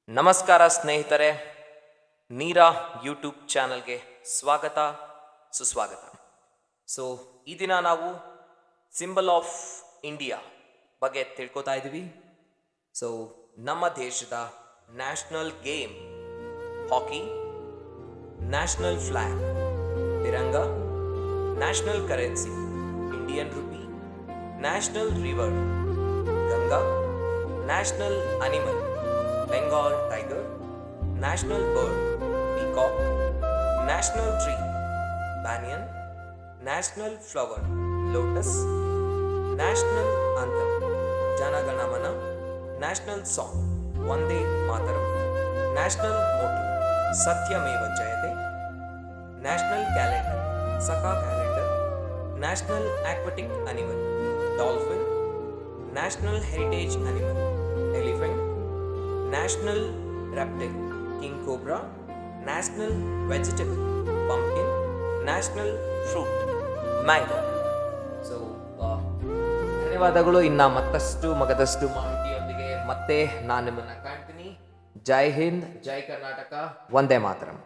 ನಮಸ್ಕಾರ ಸ್ನೇಹಿತರೆ, ನೀರಾ ಯೂಟ್ಯೂಬ್ ಚಾನಲ್ಗೆ ಸ್ವಾಗತ ಸುಸ್ವಾಗತ. ಈ ದಿನ ನಾವು ಸಿಂಬಲ್ ಆಫ್ ಇಂಡಿಯಾ ಬಗ್ಗೆ ತಿಳ್ಕೊತಾ ಇದ್ದೀವಿ. ನಮ್ಮ ದೇಶದ national game hockey, national flag Tiranga, national currency Indian rupee, national river Ganga, national animal Bengal tiger, national bird peacock, national tree banyan, national flower lotus, national anthem Jana Gana Mana, national song Vande Mataram, national motto Satyameva Jayate, national calendar Saka calendar, national aquatic animal dolphin, national heritage animal elephant, national reptile king cobra, national vegetable pumpkin, national fruit mango. ಧನ್ಯವಾದಗಳು. ಇನ್ನ ಮತ್ತಷ್ಟು ಮಗದಷ್ಟು ಮಾಹಿತಿಯೊಂದಿಗೆ ಮತ್ತೆ ನಾನು ನಿಮ್ಮನ್ನ ಕಾಣ್ತೀನಿ. ಜೈ ಹಿಂದ್, ಜೈ ಕರ್ನಾಟಕ, ವಂದೇ ಮಾತರಂ.